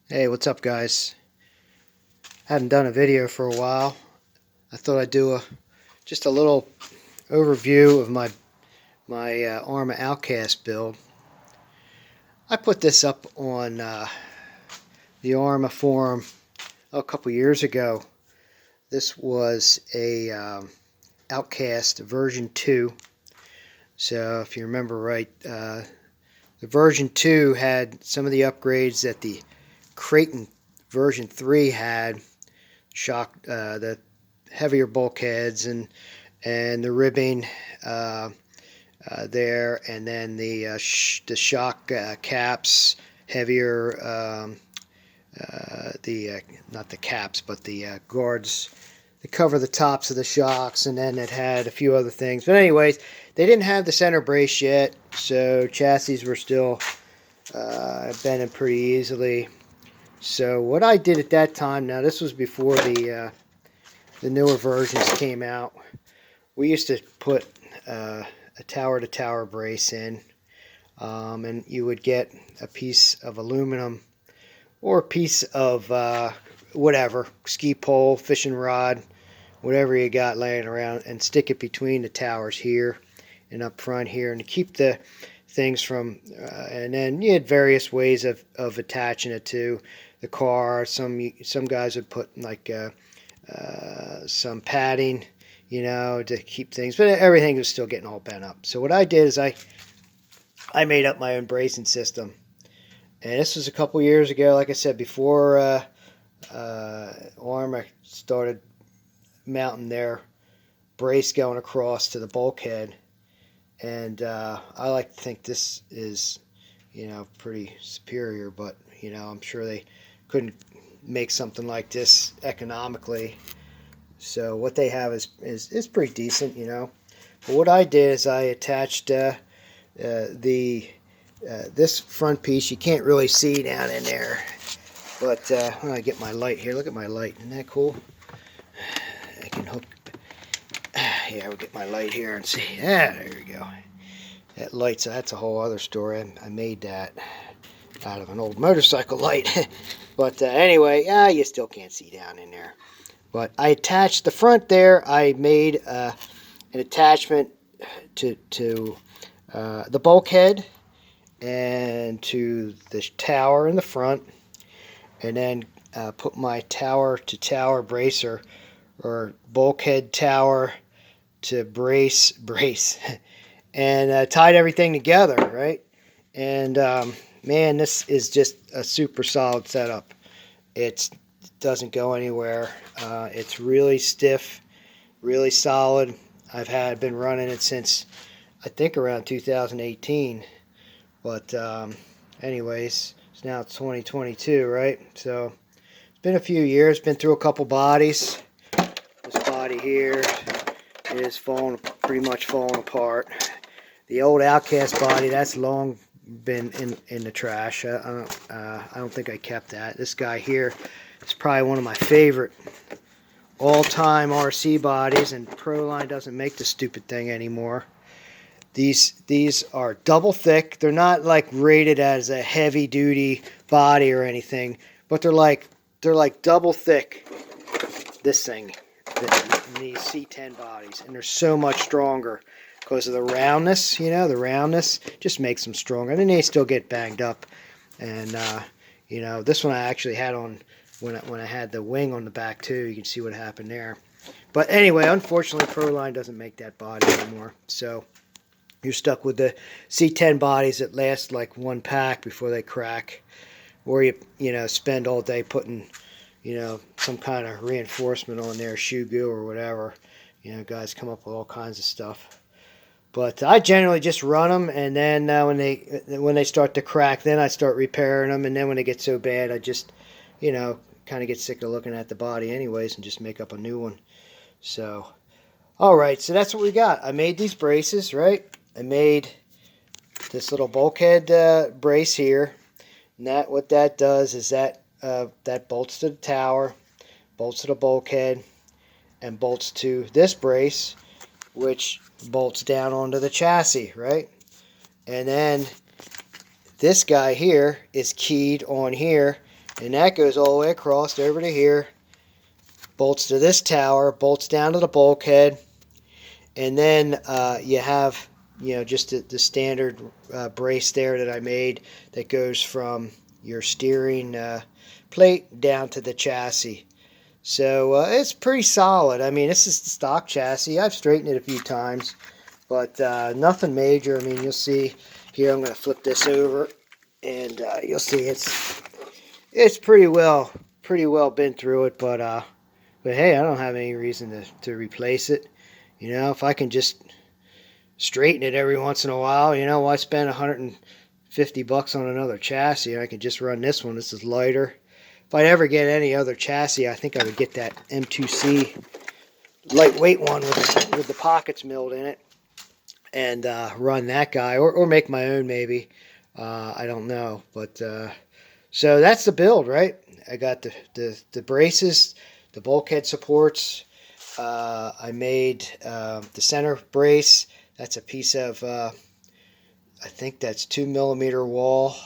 Hey, what's up, guys? Hadn't done a video for a while. I thought I'd do just a little overview of my Arrma OutCast build. I put this up on the Arrma forum a couple years ago. This was a OutCast version 2. So if you remember right, the version 2 had some of the upgrades that the Creighton version 3 had. The heavier bulkheads and the ribbing there, and then the shock caps, heavier, not the caps but the guards that cover the tops of the shocks, and then it had a few other things. But anyways, they didn't have the center brace yet, so chassis were still bending pretty easily. So what I did at that time, now this was before the newer versions came out, we used to put a tower-to-tower brace in, and you would get a piece of aluminum or a piece of whatever, ski pole, fishing rod, whatever you got laying around, and stick it between the towers here and up front here, and to keep the things from, and then you had various ways of attaching it to the car. Some guys would put like some padding, to keep things, but everything was still getting all bent up. So what I did is I made up my own bracing system, and this was a couple years ago, like I said, before Arrma started mounting their brace going across to the bulkhead. And I like to think this is, pretty superior, but, I'm sure they couldn't make something like this economically. So what they have is pretty decent, But what I did is I attached this front piece. You can't really see down in there, but when I get my light here, look at my light. Isn't that cool? I can hook. Yeah, we'll get my light here and see. Yeah, there we go. That light, so that's a whole other story. I made that out of an old motorcycle light. But anyway, you still can't see down in there. But I attached the front there. I made an attachment to the bulkhead and to the tower in the front, and then put my tower-to-tower bracer, or bulkhead tower to brace, and tied everything together, right? And man, this is just a super solid setup. It doesn't go anywhere. It's really stiff, really solid. I've been running it since I think around 2018. But anyways, now it's 2022, right? So it's been a few years. Been through a couple bodies. This body here is pretty much falling apart. The old OutCast body, that's long been in the trash. I don't think I kept that. This guy here is probably one of my favorite all-time RC bodies, and Proline doesn't make the stupid thing anymore. These are double thick. They're not like rated as a heavy-duty body or anything, but they're like double thick. This thing, these C10 bodies, and they're so much stronger because of the roundness. The roundness just makes them stronger. And then they still get banged up. And this one I actually had on when I had the wing on the back too. You can see what happened there. But anyway, unfortunately, Proline doesn't make that body anymore. So you're stuck with the C10 bodies that last like one pack before they crack, or you spend all day putting some kind of reinforcement on there, shoe goo or whatever. Guys come up with all kinds of stuff. But I generally just run them, and then when they start to crack, then I start repairing them. And then when they get so bad, I just kind of get sick of looking at the body anyways, and just make up a new one. So alright, so that's what we got. I made these braces, right? I made this little bulkhead brace here. And what that does is that bolts to the tower, bolts to the bulkhead, and bolts to this brace, which bolts down onto the chassis, right? And then this guy here is keyed on here And that goes all the way across over to here. Bolts to this tower, bolts down to the bulkhead. And then you have, just the standard brace there that I made that goes from your steering plate down to the chassis. So it's pretty solid. I mean, this is the stock chassis. I've straightened it a few times, but nothing major. I mean, you'll see here. I'm going to flip this over, and you'll see it's pretty well been through it. But hey, I don't have any reason to replace it. If I can just straighten it every once in a while, why spend $150 on another chassis? I can just run this one. This is lighter. If I'd ever get any other chassis, I think I would get that M2C lightweight one with the pockets milled in it and run that guy, or make my own maybe. I don't know, but so that's the build, right? I got the braces, the bulkhead supports. I made the center brace. That's a piece of I think that's 2mm wall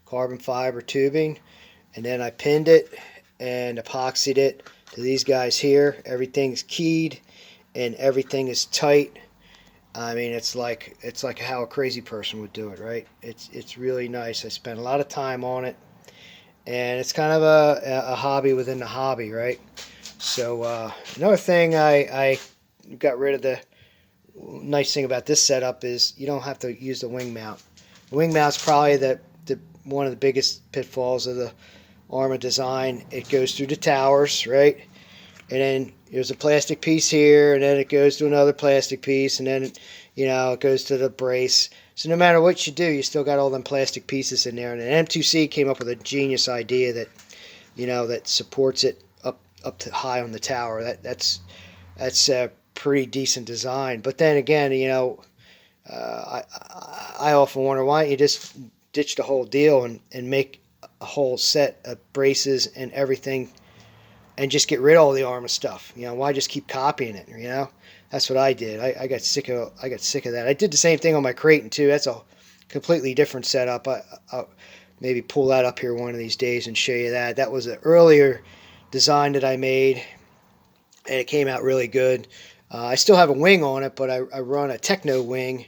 carbon fiber tubing. And then I pinned it and epoxied it to these guys here. Everything's keyed and everything is tight. I mean, it's like how a crazy person would do it, right? It's really nice. I spent a lot of time on it, and it's kind of a hobby within the hobby, right? So another thing I got rid of, the nice thing about this setup is you don't have to use the wing mount. The wing mount's probably one of the biggest pitfalls of the Arrma design. It goes through the towers, right? And then there's a plastic piece here, and then it goes to another plastic piece, and then it goes to the brace. So no matter what you do, you still got all them plastic pieces in there. And an M2C came up with a genius idea that that supports it up to high on the tower. That's a pretty decent design. But then again, I often wonder, why don't you just ditch the whole deal and make a whole set of braces and everything, and just get rid of all the Arrma stuff. Why just keep copying it? That's what I did. I got sick of that. I did the same thing on my Creighton too. That's a completely different setup. I'll maybe pull that up here one of these days and show you that. That was an earlier design that I made, and it came out really good. I still have a wing on it, but I run a Techno wing,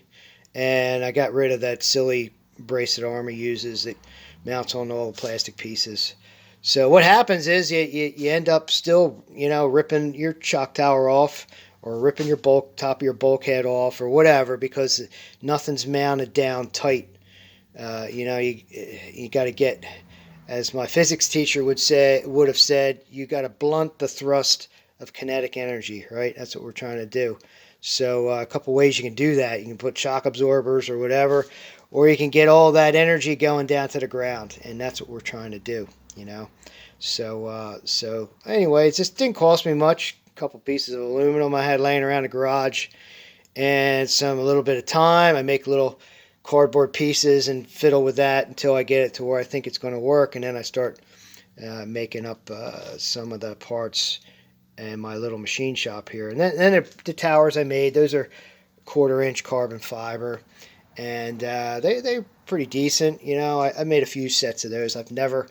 and I got rid of that silly brace that Arrma uses that mounts on all the plastic pieces. So what happens is you end up still, ripping your shock tower off, or ripping your top of your bulkhead off, or whatever, because nothing's mounted down tight. You got to get, as my physics teacher would have said, you got to blunt the thrust of kinetic energy, right? That's what we're trying to do. So a couple ways you can do that. You can put shock absorbers or whatever, or you can get all that energy going down to the ground, and that's what we're trying to do, So anyway, it just didn't cost me much. A couple pieces of aluminum I had laying around the garage, and a little bit of time. I make little cardboard pieces and fiddle with that until I get it to where I think it's going to work, and then I start making up some of the parts in my little machine shop here. And then the towers I made, those are 1/4-inch carbon fiber, and they're pretty decent. I made a few sets of those. I've never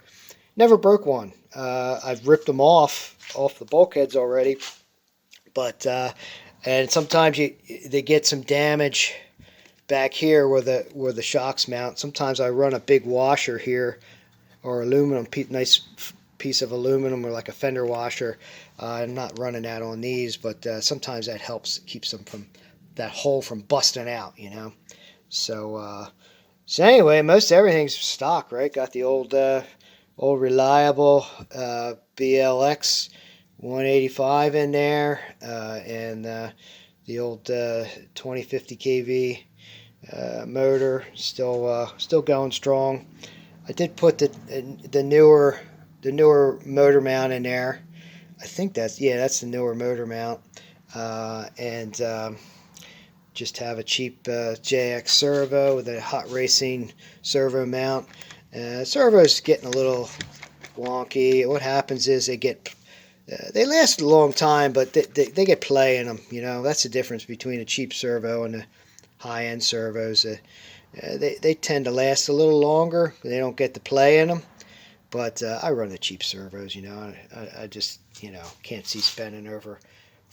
broke one. I've ripped them off the bulkheads already, but and sometimes they get some damage back here where the shocks mount. Sometimes I run a big washer here, or aluminum, nice piece of aluminum, or like a fender washer. I'm not running that on these, but sometimes that helps, keeps them from that hole from busting out, So anyway, most everything's stock, right? Got the old reliable BLX 185 in there, and the old 2050 kV motor still going strong. I did put the newer motor mount in there. I think that's the newer motor mount, and just have a cheap JX servo with a hot racing servo mount. Servo's getting a little wonky. What happens is they last a long time, but they get play in them. That's the difference between a cheap servo and the high-end servos. They tend to last a little longer. They don't get the play in them. But I run the cheap servos, you know. I just, you know, can't see spending over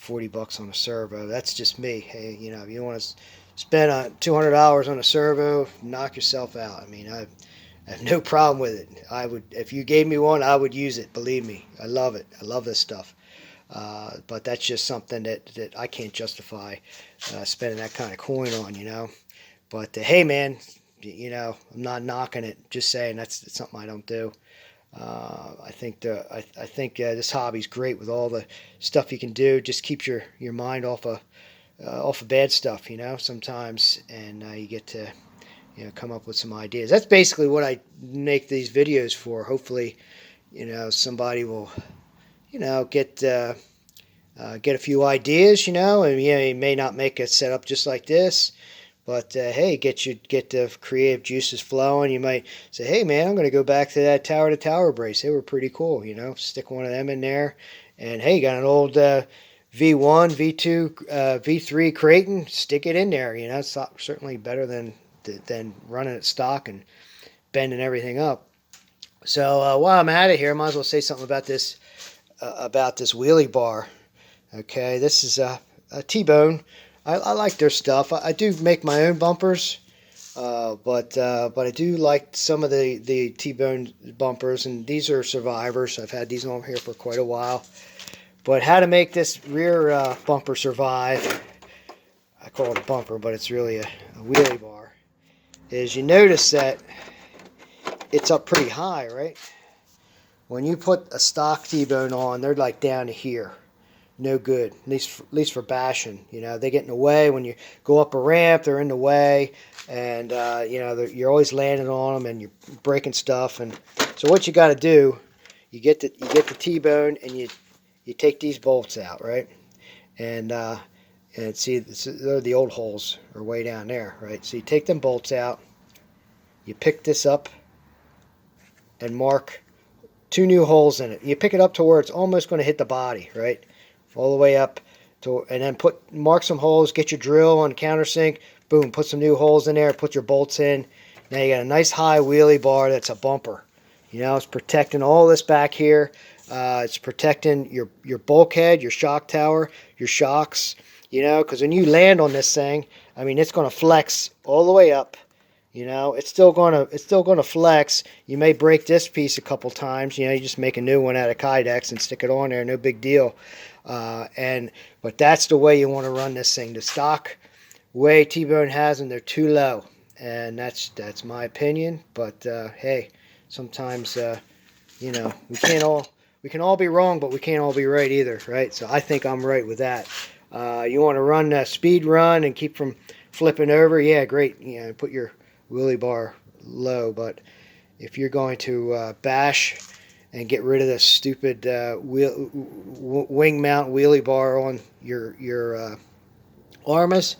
$40 on a servo. That's just me. Hey, you know, if you want to spend $200 on a servo, knock yourself out. I mean, I have no problem with it. I would, if you gave me one, I would use it. Believe me, I love it. I love this stuff. But that's just something that I can't justify spending that kind of coin on, you know. But hey, man, you know, I'm not knocking it. Just saying that's something I don't do. I think this hobby's great with all the stuff you can do. Just keeps your mind off of bad stuff, you know, sometimes, and you get to, you know, come up with some ideas. That's basically what I make these videos for. Hopefully, you know, somebody will, you know, get a few ideas, you know, and you know, you may not make a setup just like this, but hey, get the creative juices flowing. You might say, hey man, I'm going to go back to that tower to tower brace. They were pretty cool, you know. Stick one of them in there, and hey, got an old V1, V2, V3 Creighton. Stick it in there. You know, it's certainly better than running it stock and bending everything up. So while I'm at it here, I might as well say something about this wheelie bar. Okay, this is a T-Bone. I like their stuff. I do make my own bumpers, but I do like some of the T-Bone bumpers, and these are survivors. I've had these on here for quite a while. But how to make this rear bumper survive, I call it a bumper, but it's really a wheelie bar, is you notice that it's up pretty high, right? When you put a stock T-Bone on, they're like down to here. No good, at least for bashing. You know, they get in the way when you go up a ramp. They're in the way, and you know, you're always landing on them, and you're breaking stuff. And so, what you got to do, you get the T-Bone, and you take these bolts out, right? And see, they're the old holes are way down there, right? So you take them bolts out, you pick this up, and mark 2 new holes in it. You pick it up to where it's almost going to hit the body, right? All the way up to, and then mark some holes, get your drill on the countersink, boom, put some new holes in there, put your bolts in. Now you got a nice high wheelie bar that's a bumper. You know, it's protecting all this back here. It's protecting your bulkhead, your shock tower, your shocks, you know, because when you land on this thing, I mean, it's going to flex all the way up. You know, it's still gonna flex. You may break this piece a couple times. You know, you just make a new one out of Kydex and stick it on there. No big deal. But that's the way you want to run this thing. The stock way T-Bone has them, they're too low, and that's my opinion. But hey, sometimes you know, we can all be wrong, but we can't all be right either, right? So I think I'm right with that. You want to run a speed run and keep from flipping over. Yeah, great. You know, put your wheelie bar low, but if you're going to bash and get rid of this stupid wing mount wheelie bar on your Arrmas,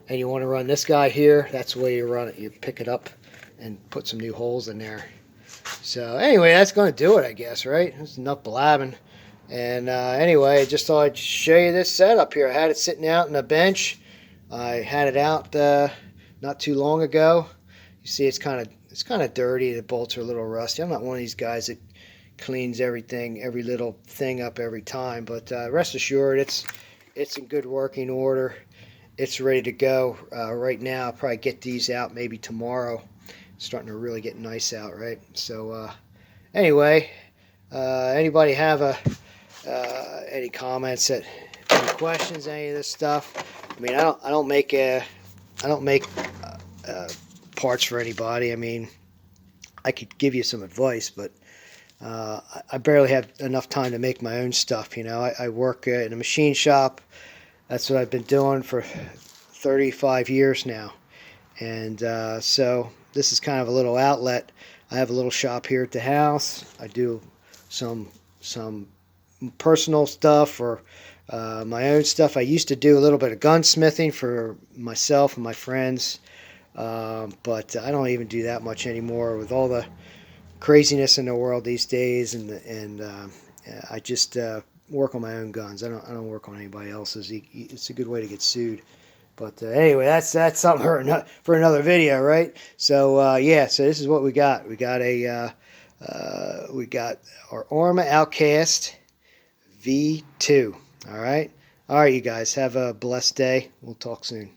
and you want to run this guy here, that's the way you run it. You pick it up and put some new holes in there. So anyway, that's going to do it, I guess, right? That's enough blabbing. And anyway, I just thought I'd show you this setup here. I had it sitting out on a bench. I had it out not too long ago. You see, it's kind of dirty. The bolts are a little rusty. I'm not one of these guys that cleans everything, every little thing up every time. But rest assured, it's in good working order. It's ready to go right now. I'll probably get these out maybe tomorrow. It's starting to really get nice out, right? So anyway, anybody have any comments, any questions, any of this stuff? I mean, I don't make parts for anybody. I mean, I could give you some advice, but I barely have enough time to make my own stuff. You know, I work in a machine shop. That's what I've been doing for 35 years now, and so this is kind of a little outlet. I have a little shop here at the house. I do some personal stuff or my own stuff. I used to do a little bit of gunsmithing for myself and my friends. But I don't even do that much anymore with all the craziness in the world these days, and I just work on my own guns. I don't work on anybody else's. It's a good way to get sued. But anyway, that's something for another video, right? So yeah, so this is what we got. We got a we got our Arrma OutCast V2. All right, you guys have a blessed day. We'll talk soon.